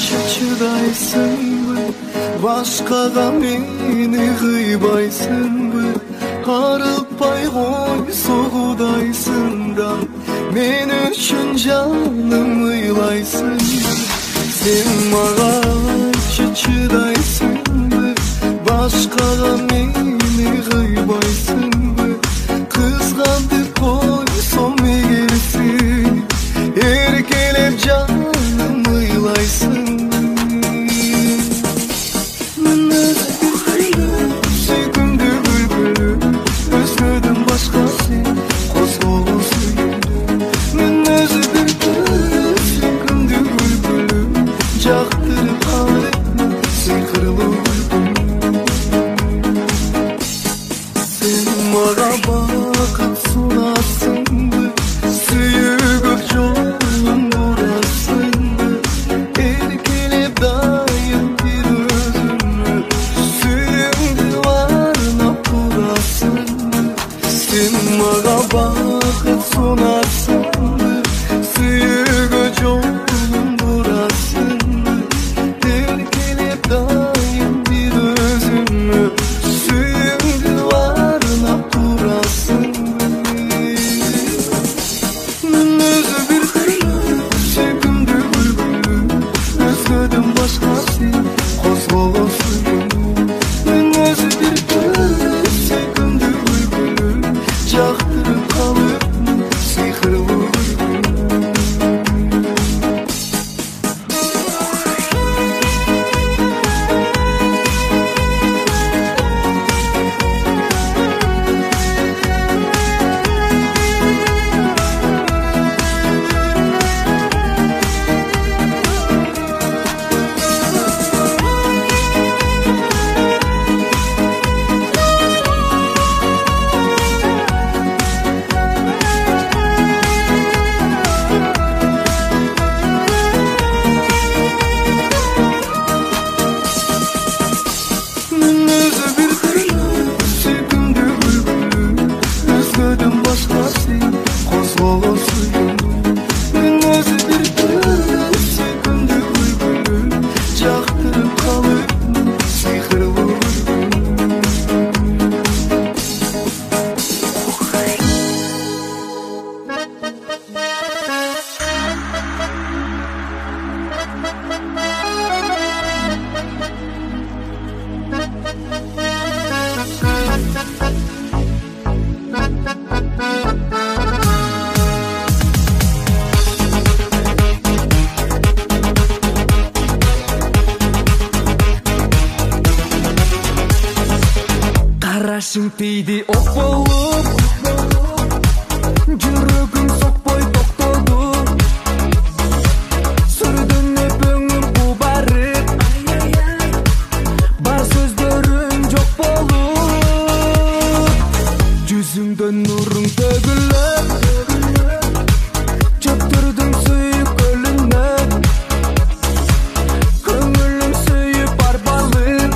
Çırçıdaysınbı, başkaga meni kıybaysınbı, arıpay koy soğudaysında, men üçün canım ıylaysın. Sen mağa çırçıdaysınbı, başkaga meni kıybaysınbı, kızgandı koy son megersin, erkelep canım ıylaysın. Karашың тиді оқ болып, жүрегім соқпай тоқтады. Сүрдің өпіңнің қубарып, бар сөздерің жоқ болып. Жүзіңден нұрың төгіліп, жөптірдің сүйіп көлініп, көңілің сүйіп арбалып.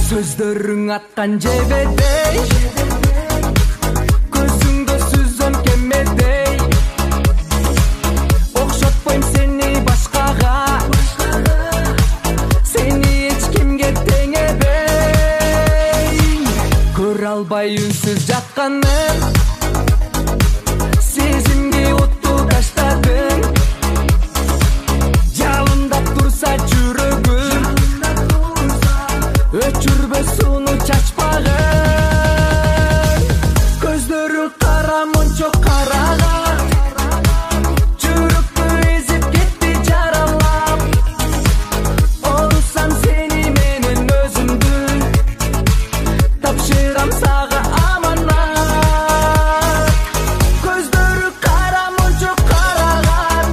Сөздерің атқан жебедей, көзіңді сүзім кемедей. Оқшатпайым сені башқаға, сені ешкімге теңемей. Көре албай үнсіз жатқаным, сезимге отту таштадың жалындап турса жүрөгүм өчүрбөс сууну чачпагын көздөрү кара мончо караган жүрөктү эзип кетти жаралап орусам сени менен өзүмдү тапшырам сага аманат көздөрү кара мончо караган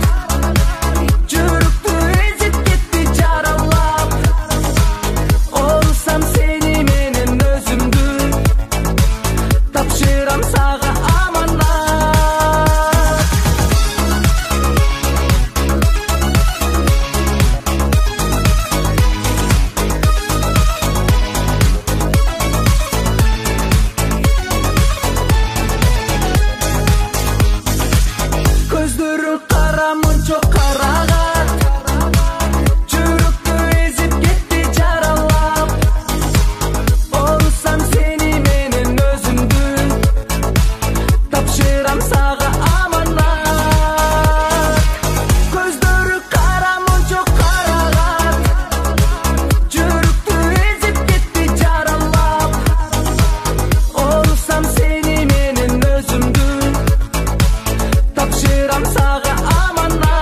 жүрөктү эзип кетти жаралап орусам сени менен өзүмдү тапшырам сага аманат көздөрү кара мончо караган жүрөктү эзип кетти жаралап орусам сени менен өзүмдү тапшырам сага аманат көздөрү кара мончо караган жүрөктү эзип кетти жаралап орусам сени менен өзүмдү тапшырам сага аманат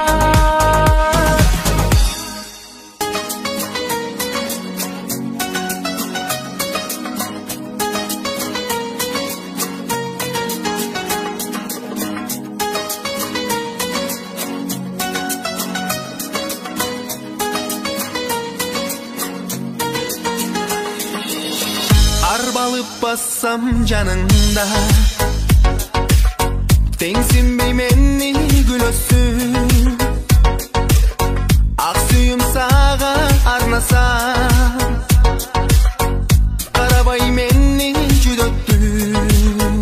Арбалып бассам жаныңда теңсинбей мени күлөсүң ак сүйүм сага арнасам карабай мени жүдөттүң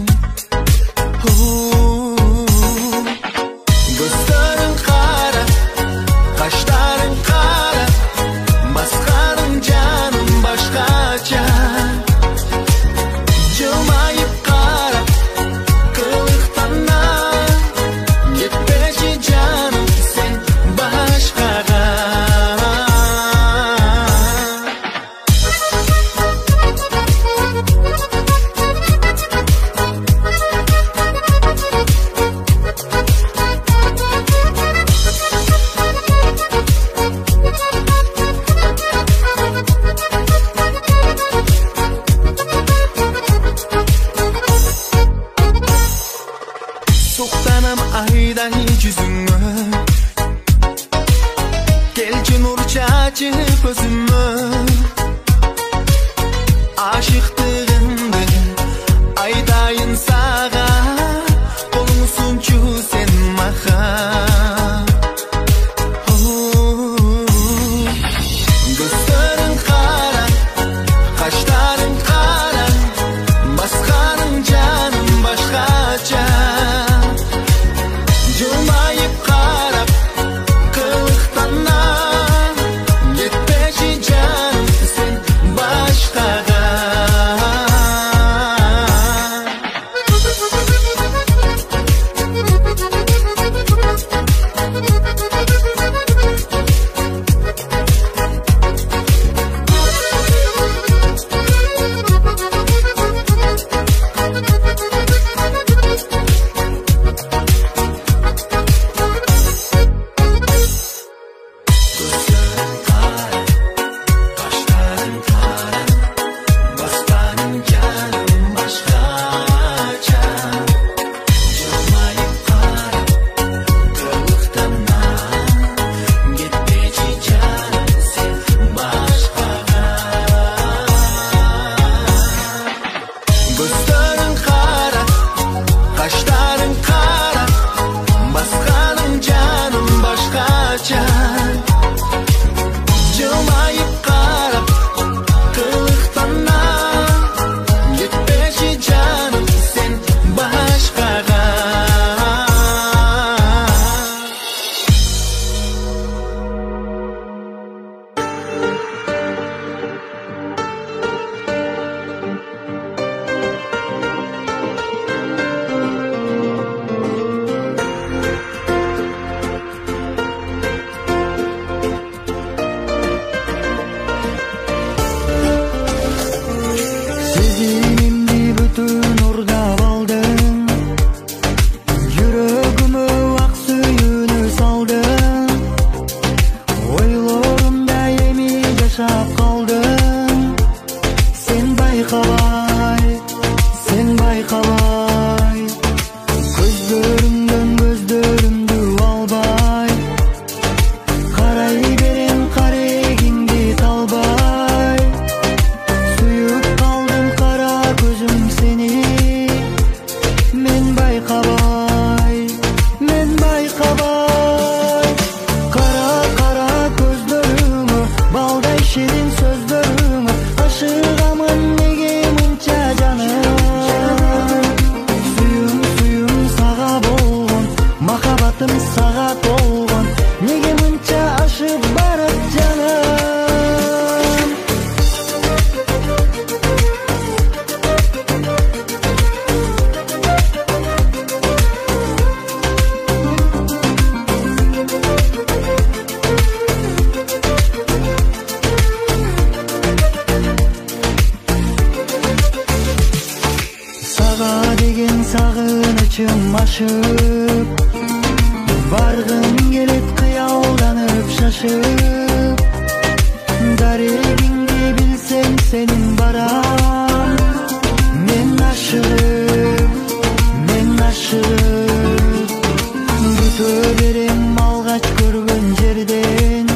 көздөрүң кара каштарың кара басканың жаным башкача жылмайып карап кылыктанам кетпеши жаным сен башкага суктанам айдай жүзүңө келчи нур чачып көзүмө ашыктыгымды айтайын сага колуң сунчу сен мага көздөрүң кара каштарың кара басканың жаным башкача жылмайып карап кылыктанам кетпеши жаным сен башкага Сүйүктүн урдап алдың, жүрөгүмө ак сүйүүнү салдың, ойлорумда эми жашап калдың. Сен байкабай, көздөрүңдөн көздөрүмдү албай, карай берем карегиңди талбай. Сүйүп калдым кара көзүм сени, мен байкабай. Кара көздөрүңө, балдай ширин сөздөрүңө ашыгамын неге мынча жаным. Сүйүм сага болгон, махабатым сага толгон, неге мынча ашып барат жаным. Сага деген сагынычым ашып, баргым келет кыялданып шашып. Дарегиңди билсем сенин барам, мен ашыгып күтө берем алгач көргөн жерден.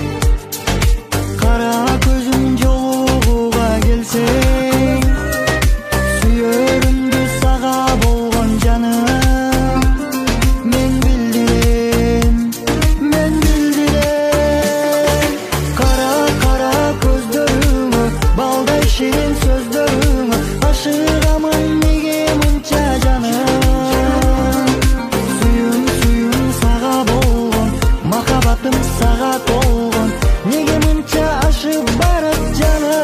Кара көзүм жолугуга келсең, сүйөрүмдү сага болгон жаным. Мен билдирем, кара көздөрүңө, балдай ширин сөздөрүңө ашыгамын неге мынча жаным. Сүйүм сага болгон, махабатым сага толгон, неге мынча ашып барат жаным.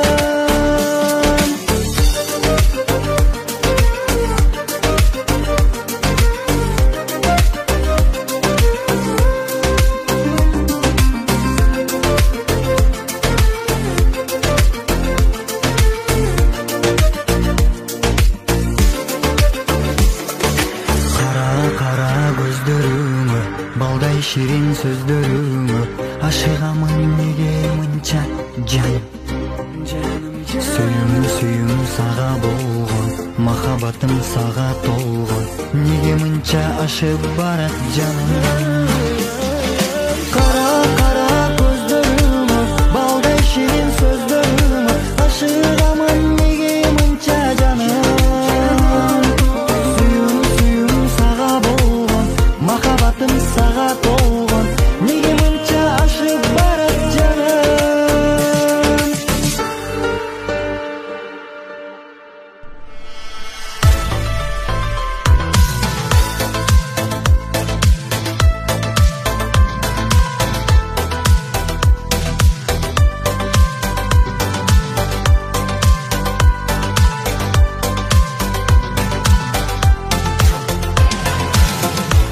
Кара көздөрүңө, балдай ширин сөздөрүңө ашыгамын неге мынча жаным. Сүйүм сага болгон, махабатым сага толгон, неге мынча ашып барат жаным. Кара көздөрүңө, балдай ширин сөздөрүңө ашыгамын неге мынча жаным. Сүйүм сага болгон, махабатым сага толгон, неге мынча ашып барат жаным.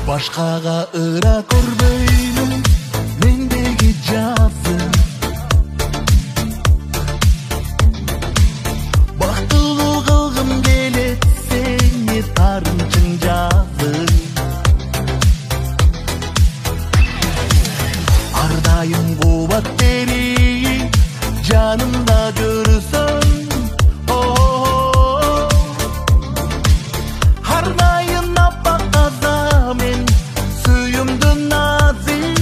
Башкага ыра көрбөймүн мендеги жазым. Бактылуу кылгым келет сени тарынчың жазым. Ар дайым кубат берейин жанымда жүрсөң. Ар дайым аппак таза мен сүйүмдү назик.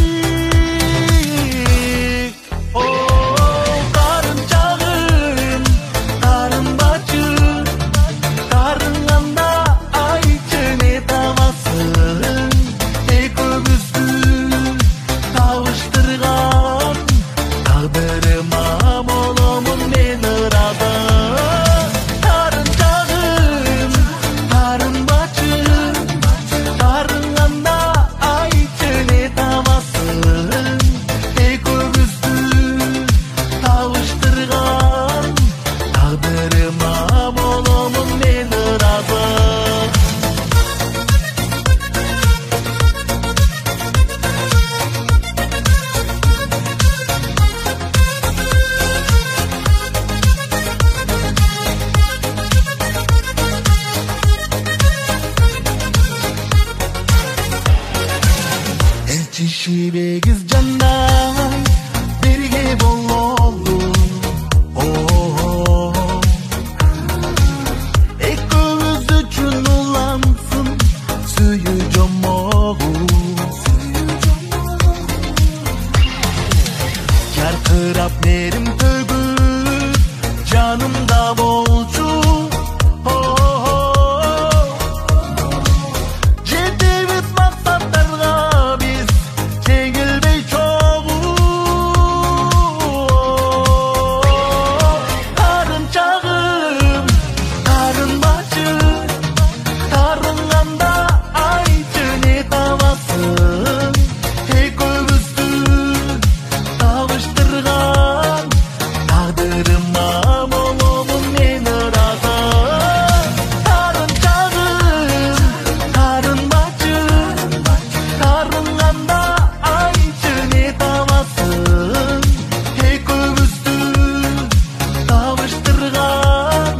Карын чагын тарынбачы, тарынганда айтчы не Egіз жаннай бірге бололу. Ekimiz üçün ulansın suyu jomoğu. Yarkırap nerim tөгіп жанымда болчу. Жетебиз максаттарга биз жеңилбей чогуу. Карын чагым, карын бачым, тарынганда айтчы не табасың. Экөөбүздү табыштырган тагдырыма боломун мен ыраазы. Карын чагым, карын бачым, тарынганда айтчы не табасың. Экөөбүздү табыштырган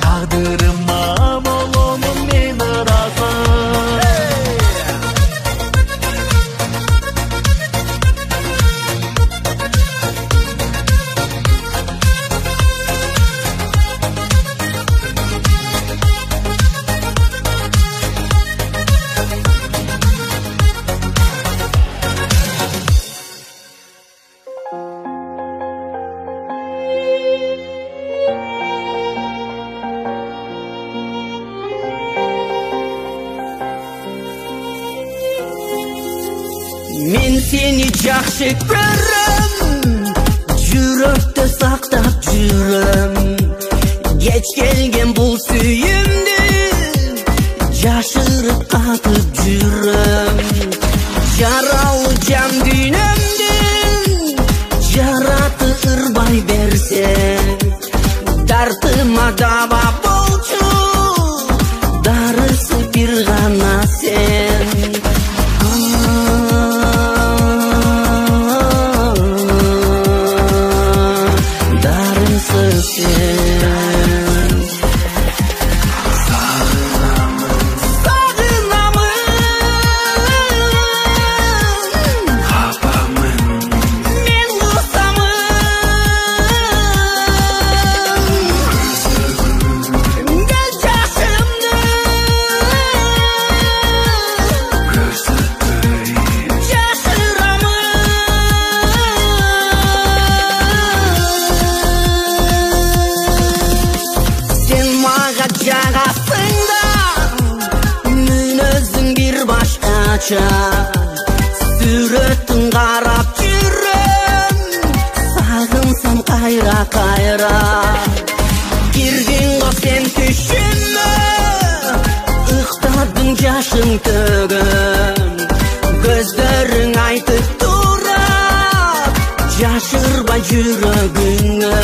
тагдырыма боломун мен ыраазы. Men seni жақсы көрем, жүректі сақтап жүрем. Geç келген бұл сүйімді жашырып қатып жүрем. Жаралы жан дүйнөмді жараты ырбай берсең, дартыма даба болчу, дарысы бір ғана сен. Сүрөтүн карап жүрөм, сагынсам кайра. Кирдиң го сен түшүмө, ыктадың жашың төгөм. Көздөрүң айтып турат, жашырбай жүрөгүңө.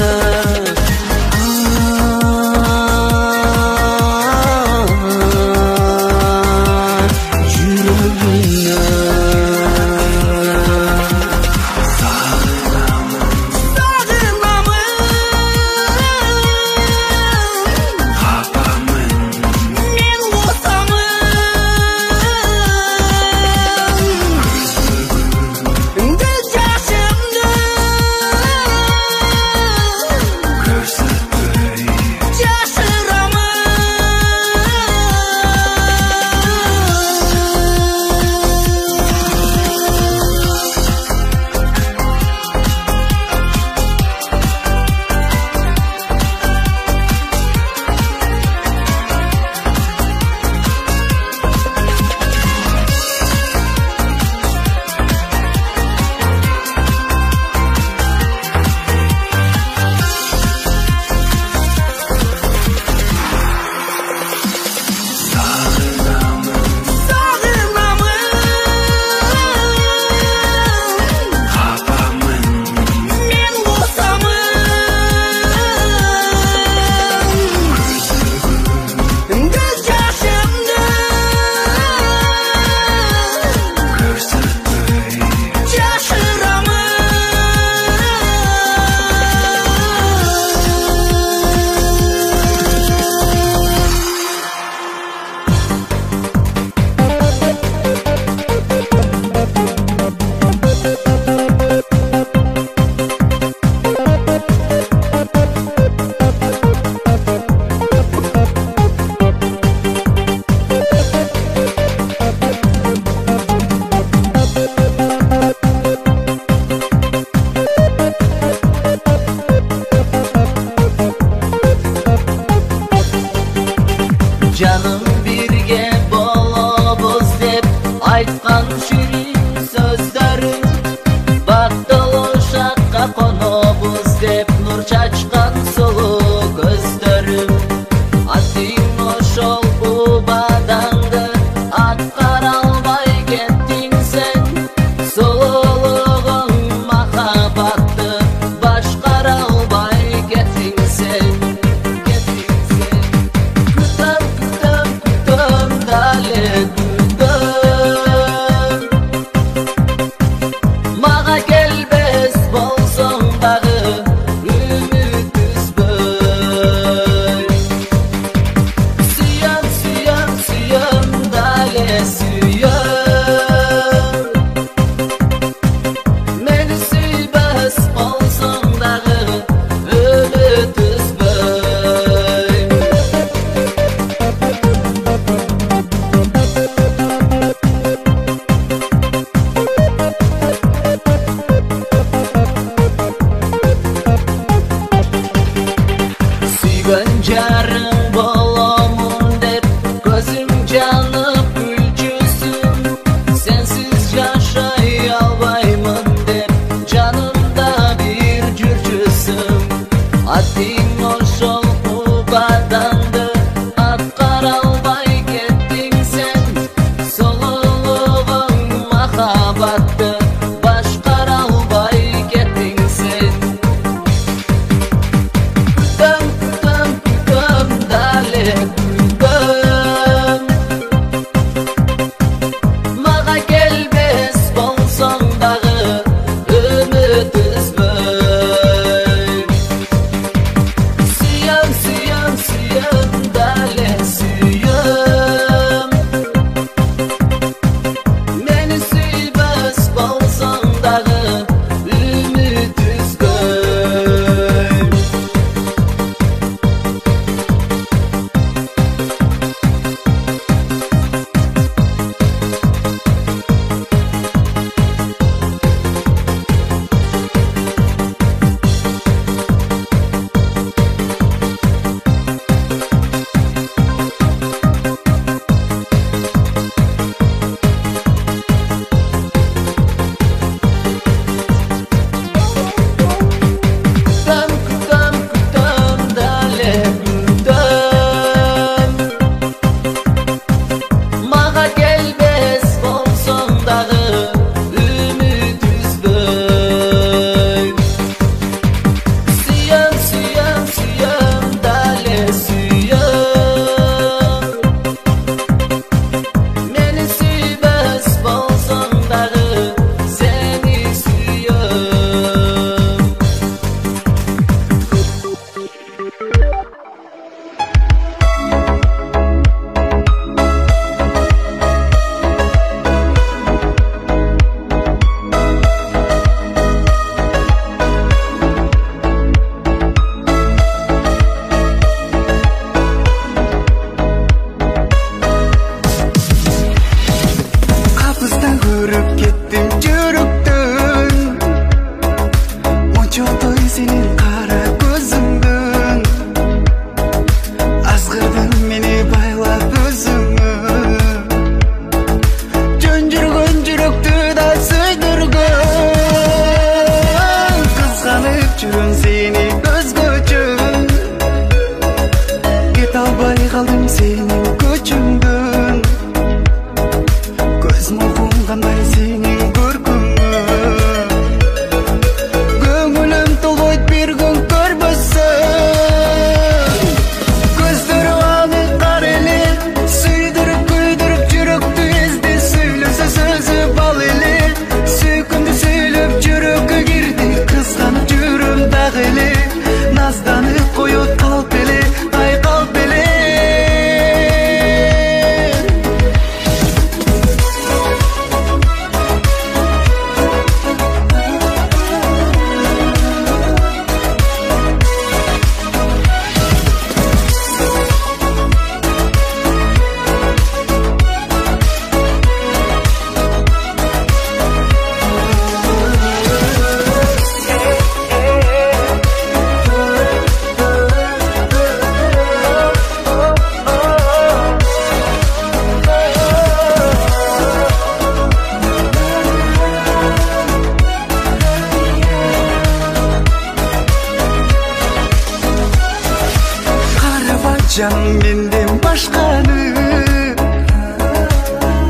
Canım menden başkanı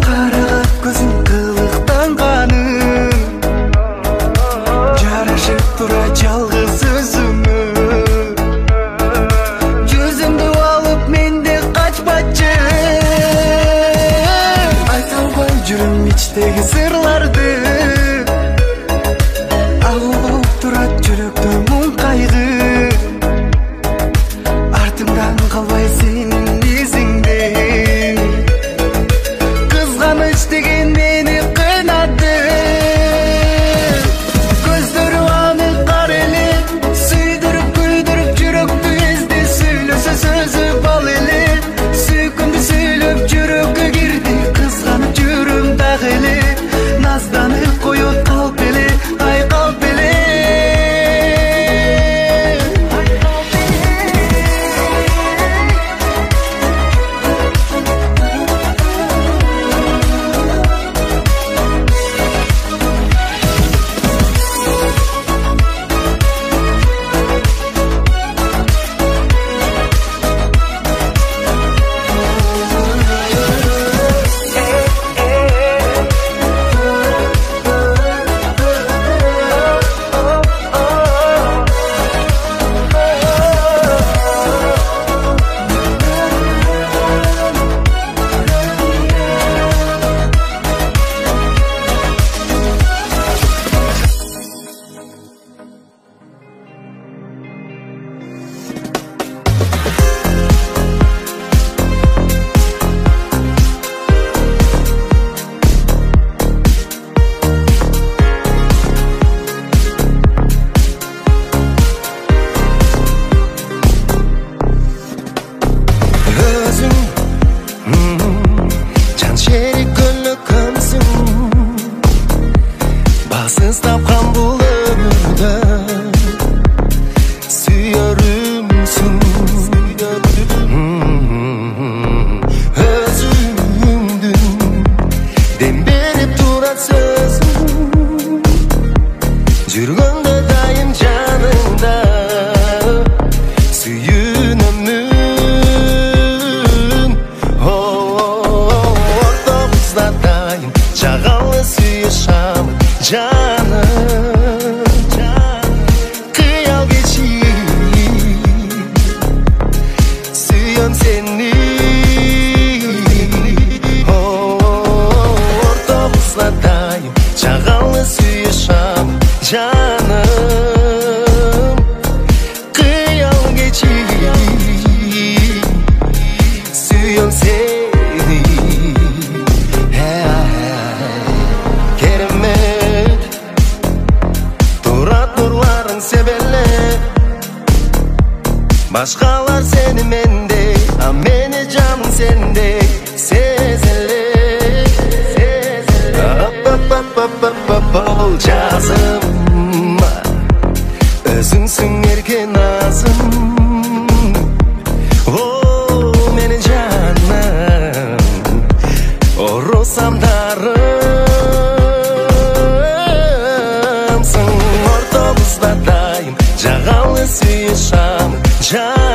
Qaraqat gözün kılıqtan qanı Jaraşıp tura жалғыз өзүңө Жүзүмдү алып менде качпачы Айта албай жүрүм ичтеги сырларды Агуу болуп турат жүрөктө муң кайгы Артымдан калбай сенин изиңден Кызганыч деген мени кыйнады Көздөрү аны кар эле Сүйдүрүп күйдүрүп жүрөктү эзди Сүйлөсө сөзү бал эле Сүйкүмдү сүйлөп жүрөккө кирди Кызганып жүрүм дагы эле Назданып коет калп эле Ай калп эле Basız tapkan bul ömürde Süyörümsün Özümdün Dem berip turat sözüm Жүргөндө дайым жаныңда Сүйүнөмүн Ортобузда дайым Жагалы сүйүшам Canım Kıyal geçeyim Suyum seni Ortamızdayım Çağalı suyuşam Canım Kıyal geçeyim Suyum seni Başkalar seni mende, meni canım sende Sezele, bol cazım Özünsün erken nazım Meni canım Orosam darımsın Ortamızda dayım Jagalı suyuşam Canım